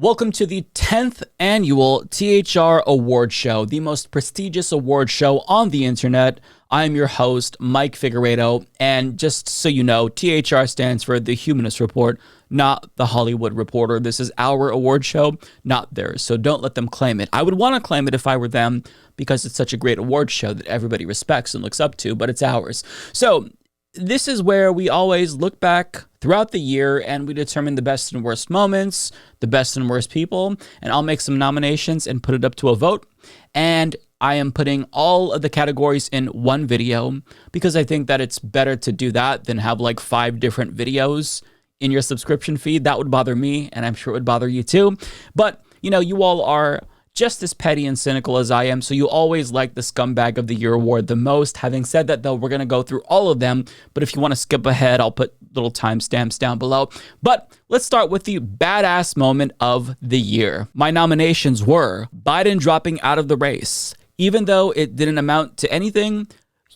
Welcome to the 10th annual THR Award Show, the most prestigious award show on the internet. I'm your host, Mike Figueredo, and just so you know, THR stands for the Humanist Report, not the Hollywood Reporter. This is our award show, not theirs, so don't let them claim it. I would want to claim it if I were them, because it's such a great award show that everybody respects and looks up to, but it's ours. So this is where we always look back throughout the year and we determine the best and worst moments, the best and worst people, and I'll make some nominations and put it up to a vote. And I am putting all of the categories in one video because I think that it's better to do that than have like 5 different videos in your subscription feed. That would bother me, and I'm sure it would bother you too. But, you know, you all are just as petty and cynical as I am, so you always like the Scumbag of the Year award the most. Having said that, though, we're going to go through all of them, but if you want to skip ahead, I'll put little timestamps down below. But let's start with the badass moment of the year. My nominations were Biden dropping out of the race. Even though it didn't amount to anything,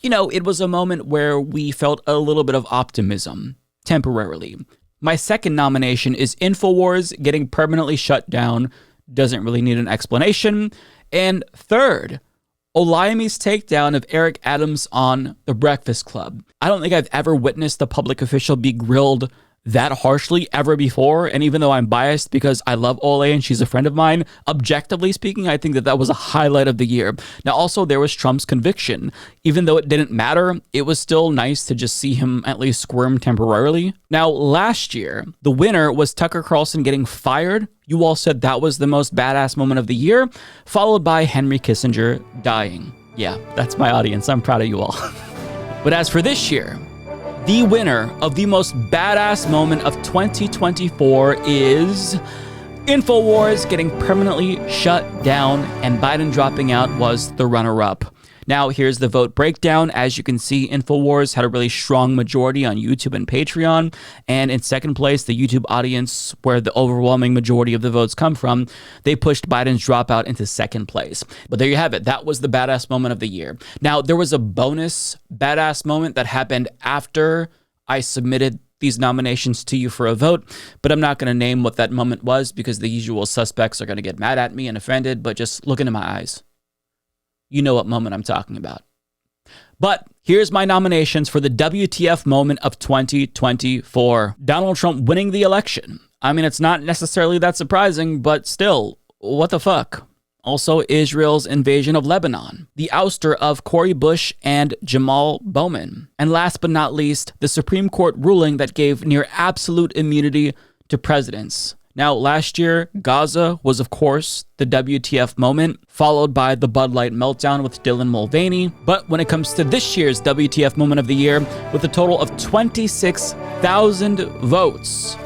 you know, it was a moment where we felt a little bit of optimism, temporarily. My second nomination is InfoWars getting permanently shut down. Doesn't really need an explanation. And third, Olayemi's takedown of Eric Adams on The Breakfast Club. I don't think I've ever witnessed a public official be grilled that harshly ever before. And even though I'm biased because I love Olay and she's a friend of mine, objectively speaking, I think that that was a highlight of the year. Now, also, there was Trump's conviction. Even though it didn't matter, it was still nice to just see him at least squirm temporarily. Now, last year, the winner was Tucker Carlson getting fired. You all said that was the most badass moment of the year, followed by Henry Kissinger dying. Yeah, that's my audience. I'm proud of you all. But as for this year, the winner of the most badass moment of 2024 is InfoWars getting permanently shut down, and Biden dropping out was the runner-up. Now, here's the vote breakdown. As you can see, InfoWars had a really strong majority on YouTube and Patreon. And in second place, the YouTube audience, where the overwhelming majority of the votes come from, they pushed Biden's dropout into second place. But there you have it. That was the badass moment of the year. Now, there was a bonus badass moment that happened after I submitted these nominations to you for a vote, but I'm not going to name what that moment was because the usual suspects are going to get mad at me and offended, but just look into my eyes. You know what moment I'm talking about. But here's my nominations for the WTF moment of 2024. Donald Trump winning the election. I mean, it's not necessarily that surprising, but still, what the fuck? Also, Israel's invasion of Lebanon. The ouster of Cori Bush and Jamal Bowman. And last but not least, the Supreme Court ruling that gave near absolute immunity to presidents. Now, last year, Gaza was, of course, the WTF moment, followed by the Bud Light meltdown with Dylan Mulvaney. But when it comes to this year's WTF moment of the year, with a total of 26,000 votes,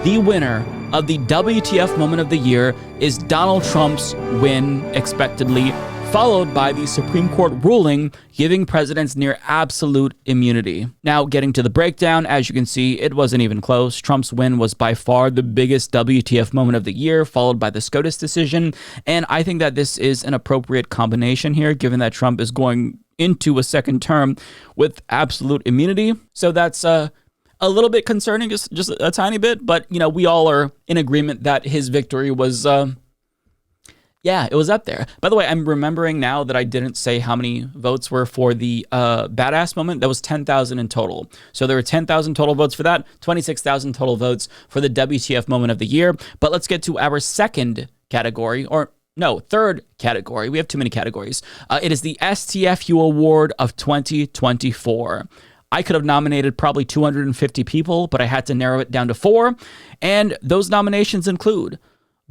the winner of the WTF moment of the year is Donald Trump's win, expectedly, followed by the Supreme Court ruling giving presidents near absolute immunity. Now, getting to the breakdown, as you can see, it wasn't even close. Trump's win was by far the biggest WTF moment of the year, followed by the SCOTUS decision. And I think that this is an appropriate combination here, given that Trump is going into a second term with absolute immunity. So that's a little bit concerning, just a tiny bit. But, you know, we all are in agreement that his victory was yeah, it was up there. By the way, I'm remembering now that I didn't say how many votes were for the badass moment. That was 10,000 in total. So there were 10,000 total votes for that, 26,000 total votes for the WTF moment of the year. But let's get to our second category, or no, third category. We have too many categories. It is the STFU Award of 2024. I could have nominated probably 250 people, but I had to narrow it down to 4. And those nominations include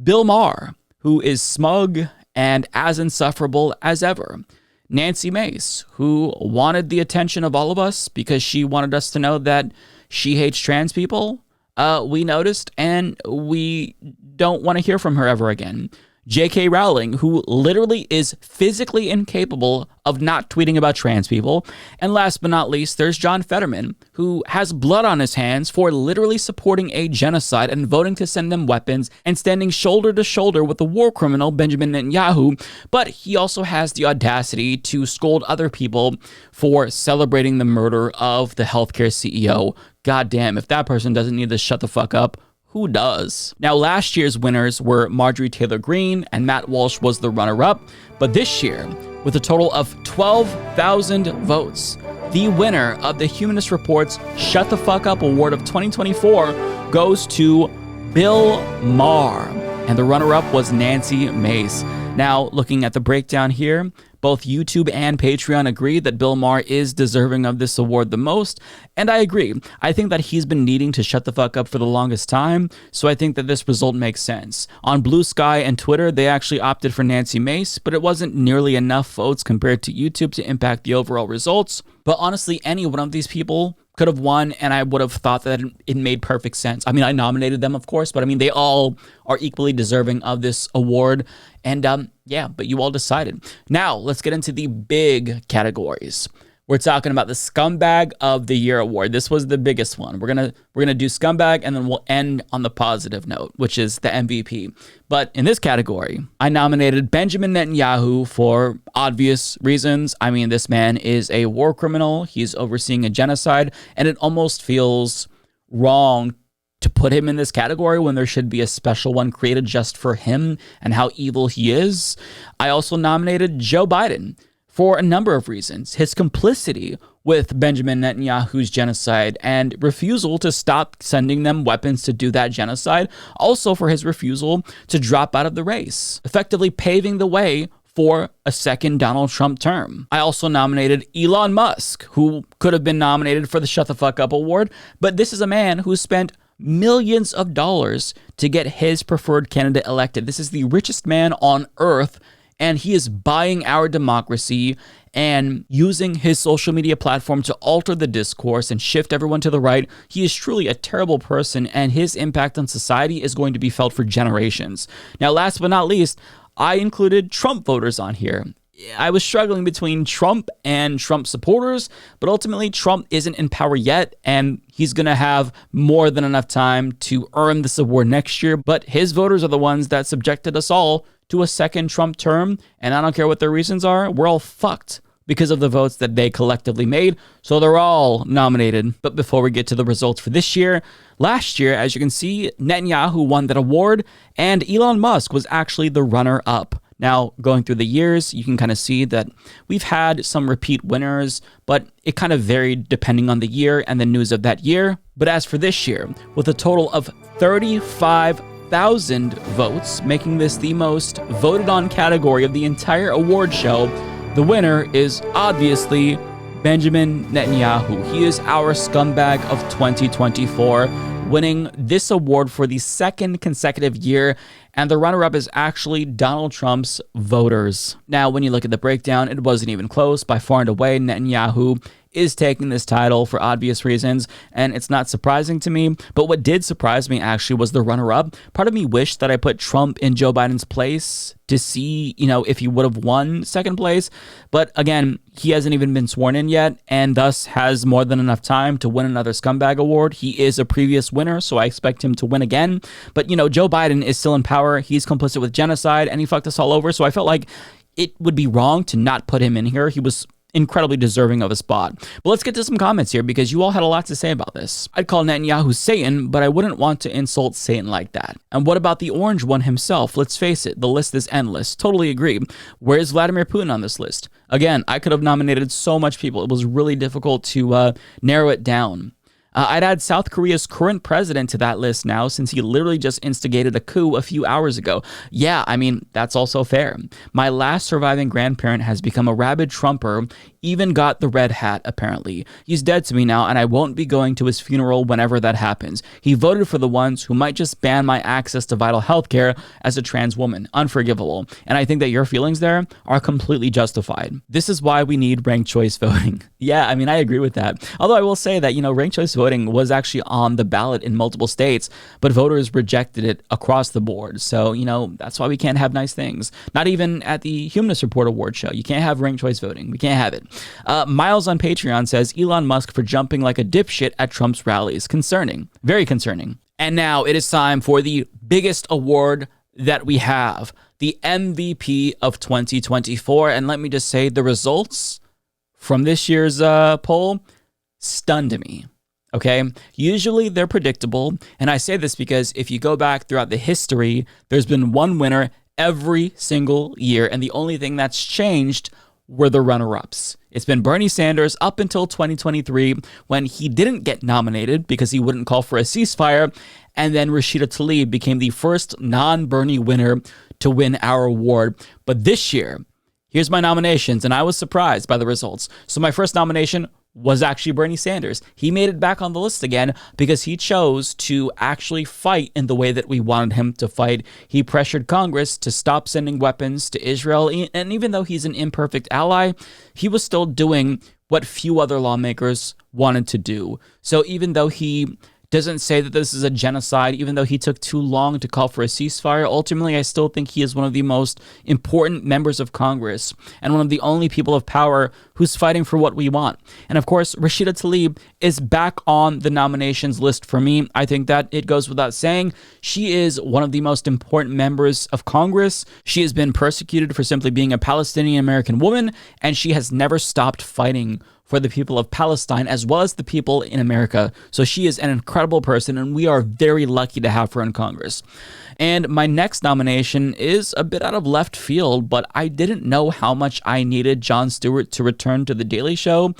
Bill Maher, who is smug and as insufferable as ever. Nancy Mace, who wanted the attention of all of us because she wanted us to know that she hates trans people. We noticed, and we don't want to hear from her ever again. J.K. Rowling, who literally is physically incapable of not tweeting about trans people. And last but not least, there's John Fetterman, who has blood on his hands for literally supporting a genocide and voting to send them weapons and standing shoulder to shoulder with the war criminal Benjamin Netanyahu. But he also has the audacity to scold other people for celebrating the murder of the healthcare CEO. God damn, if that person doesn't need to shut the fuck up, who does? Now, last year's winners were Marjorie Taylor Greene and Matt Walsh was the runner-up, but this year, with a total of 12,000 votes, the winner of the Humanist Report's Shut the Fuck Up Award of 2024 goes to Bill Maher, and the runner-up was Nancy Mace. Now, looking at the breakdown here, both YouTube and Patreon agree that Bill Maher is deserving of this award the most, and I agree. I think that he's been needing to shut the fuck up for the longest time, so I think that this result makes sense. On Blue Sky and Twitter, they actually opted for Nancy Mace, but it wasn't nearly enough votes compared to YouTube to impact the overall results. But honestly, any one of these people could have won, and I would have thought that it made perfect sense. I mean, I nominated them, of course, but I mean, they all are equally deserving of this award. And yeah, but you all decided. Now, let's get into the big categories. We're talking about the Scumbag of the Year award. This was the biggest one. We're gonna do Scumbag, and then we'll end on the positive note, which is the MVP. But in this category, I nominated Benjamin Netanyahu for obvious reasons. I mean, this man is a war criminal. He's overseeing a genocide, and it almost feels wrong to put him in this category when there should be a special one created just for him and how evil he is. I also nominated Joe Biden for a number of reasons. His complicity with Benjamin Netanyahu's genocide and refusal to stop sending them weapons to do that genocide. Also for his refusal to drop out of the race, effectively paving the way for a second Donald Trump term. I also nominated Elon Musk, who could have been nominated for the Shut the Fuck Up Award, but this is a man who spent millions of dollars to get his preferred candidate elected. This is the richest man on earth, and he is buying our democracy and using his social media platform to alter the discourse and shift everyone to the right. He is truly a terrible person, and his impact on society is going to be felt for generations. Now, last but not least, I included Trump voters on here. I was struggling between Trump and Trump supporters, but ultimately Trump isn't in power yet, and he's going to have more than enough time to earn this award next year. But his voters are the ones that subjected us all to a second Trump term, and I don't care what their reasons are. We're all fucked because of the votes that they collectively made, so they're all nominated. But before we get to the results for this year, last year, as you can see, Netanyahu won that award, and Elon Musk was actually the runner-up. Now, going through the years, you can kind of see that we've had some repeat winners, but it kind of varied depending on the year and the news of that year. But as for this year, with a total of 35,000 votes, making this the most voted on category of the entire award show, the winner is obviously Benjamin Netanyahu. He is our scumbag of 2024, winning this award for the second consecutive year, and the runner-up is actually Donald Trump's voters. Now, when you look at the breakdown, it wasn't even close. By far and away, Netanyahu is taking this title for obvious reasons, and it's not surprising to me. But what did surprise me actually was the runner-up. Part of me wished that I put Trump in Joe Biden's place to see, if he would have won second place. But again, he hasn't even been sworn in yet, and thus has more than enough time to win another Scumbag Award. He is a previous winner, so I expect him to win again. But, Joe Biden is still in power. He's complicit with genocide, and he fucked us all over. So I felt like it would be wrong to not put him in here. He was incredibly deserving of a spot. But let's get to some comments here, because you all had a lot to say about this. I'd call Netanyahu Satan, but I wouldn't want to insult Satan like that. And what about the orange one himself? Let's face it, the list is endless. Totally agree. Where's Vladimir Putin on this list? Again, I could have nominated so much people. It was really difficult to narrow it down. I'd add South Korea's current president to that list now, since he literally just instigated a coup a few hours ago. Yeah, I mean, that's also fair. My last surviving grandparent has become a rabid Trumper, even got the red hat, apparently. He's dead to me now, and I won't be going to his funeral whenever that happens. He voted for the ones who might just ban my access to vital health care as a trans woman. Unforgivable. And I think that your feelings there are completely justified. This is why we need ranked choice voting. Yeah, I mean, I agree with that. Although I will say that, ranked choice voting was actually on the ballot in multiple states, but voters rejected it across the board. So, that's why we can't have nice things. Not even at the Humanist Report award show. You can't have ranked choice voting. We can't have it. Miles on Patreon says, Elon Musk for jumping like a dipshit at Trump's rallies. Concerning. Very concerning. And now it is time for the biggest award that we have, the MVP of 2024. And let me just say, the results from this year's poll stunned me. Okay, usually they're predictable. And I say this because if you go back throughout the history, there's been one winner every single year. And the only thing that's changed were the runner-ups. It's been Bernie Sanders up until 2023 when he didn't get nominated because he wouldn't call for a ceasefire. And then Rashida Tlaib became the first non-Bernie winner to win our award. But this year, here's my nominations, and I was surprised by the results. So my first nomination was actually Bernie Sanders. He made it back on the list again because he chose to actually fight in the way that we wanted him to fight. He pressured Congress to stop sending weapons to Israel. And even though he's an imperfect ally, he was still doing what few other lawmakers wanted to do. So even though he doesn't say that this is a genocide, even though he took too long to call for a ceasefire, ultimately I still think he is one of the most important members of Congress and one of the only people of power who's fighting for what we want. And of course, Rashida Tlaib is back on the nominations list for me. I think that it goes without saying. She is one of the most important members of Congress. She has been persecuted for simply being a Palestinian American woman, and she has never stopped fighting for the people of Palestine as well as the people in America. So she is an incredible person, and we are very lucky to have her in Congress. And my next nomination is a bit out of left field, but I didn't know how much I needed Jon Stewart to return to The Daily Show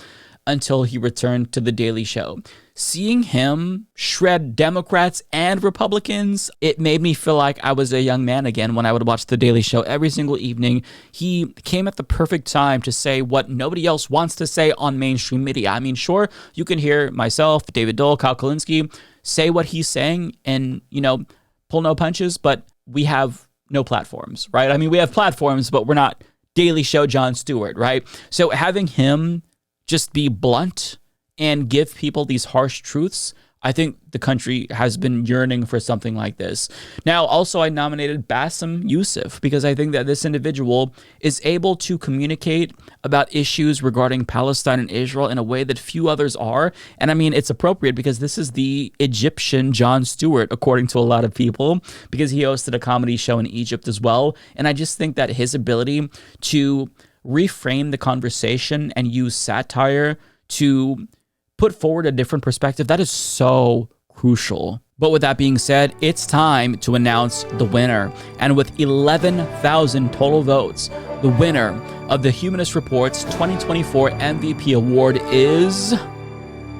until he returned to The Daily Show. Seeing him shred Democrats and Republicans, it made me feel like I was a young man again when I would watch The Daily Show every single evening. He came at the perfect time to say what nobody else wants to say on mainstream media. I mean, sure, you can hear myself, David Dole, Kyle Kalinske say what he's saying and, pull no punches, but we have no platforms, right? I mean, we have platforms, but we're not Daily Show Jon Stewart, right? So having him just be blunt and give people these harsh truths, I think the country has been yearning for something like this. Now, also, I nominated Bassem Youssef because I think that this individual is able to communicate about issues regarding Palestine and Israel in a way that few others are. And I mean, it's appropriate because this is the Egyptian Jon Stewart, according to a lot of people, because he hosted a comedy show in Egypt as well. And I just think that his ability to reframe the conversation and use satire to put forward a different perspective, that is so crucial. But with that being said, it's time to announce the winner. And with 11,000 total votes, the winner of the Humanist Report's 2024 MVP award is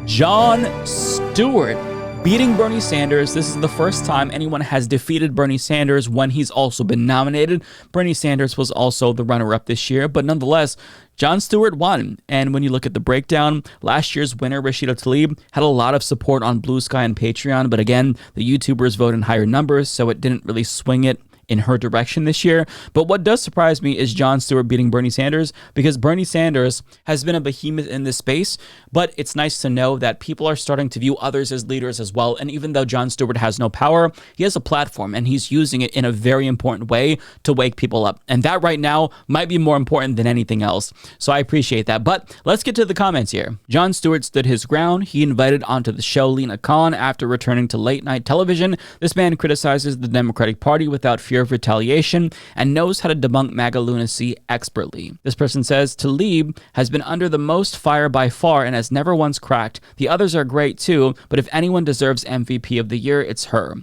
Jon Stewart, beating Bernie Sanders. This is the first time anyone has defeated Bernie Sanders when he's also been nominated. Bernie Sanders was also the runner-up this year, but nonetheless, Jon Stewart won. And when you look at the breakdown, last year's winner, Rashida Tlaib, had a lot of support on Blue Sky and Patreon, but again, the YouTubers vote in higher numbers, so it didn't really swing it in her direction this year. But what does surprise me is Jon Stewart beating Bernie Sanders, because Bernie Sanders has been a behemoth in this space, but it's nice to know that people are starting to view others as leaders as well. And even though Jon Stewart has no power, he has a platform and he's using it in a very important way to wake people up. And that right now might be more important than anything else. So I appreciate that. But let's get to the comments here. Jon Stewart stood his ground. He invited onto the show Lena Khan after returning to late night television. This man criticizes the Democratic Party without fear of retaliation and knows how to debunk MAGA lunacy expertly. This person says, Tlaib has been under the most fire by far and has never once cracked. The others are great too, but if anyone deserves MVP of the year, it's her.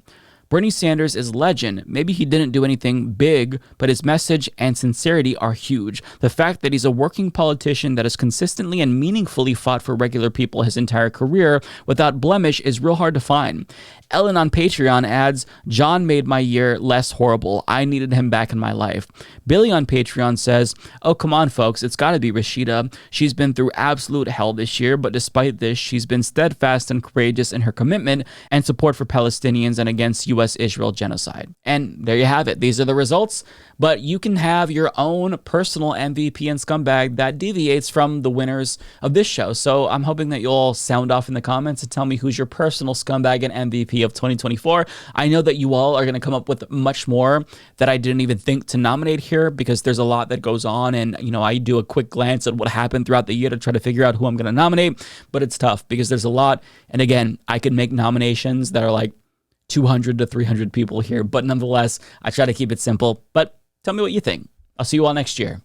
Bernie Sanders is legend. Maybe he didn't do anything big, but his message and sincerity are huge. The fact that he's a working politician that has consistently and meaningfully fought for regular people his entire career without blemish is real hard to find. Ellen on Patreon adds, John made my year less horrible. I needed him back in my life. Billy on Patreon says, oh, come on, folks. It's got to be Rashida. She's been through absolute hell this year, but despite this, she's been steadfast and courageous in her commitment and support for Palestinians and against U.S.-Israel genocide. And there you have it. These are the results, but you can have your own personal MVP and scumbag that deviates from the winners of this show. So I'm hoping that you'll all sound off in the comments and tell me who's your personal scumbag and MVP of 2024. I know that you all are going to come up with much more that I didn't even think to nominate here because there's a lot that goes on, and I do a quick glance at what happened throughout the year to try to figure out who I'm going to nominate, but it's tough because there's a lot. And again, I could make nominations that are like 200 to 300 people here, but nonetheless, I try to keep it simple. But tell me what you think. I'll see you all next year.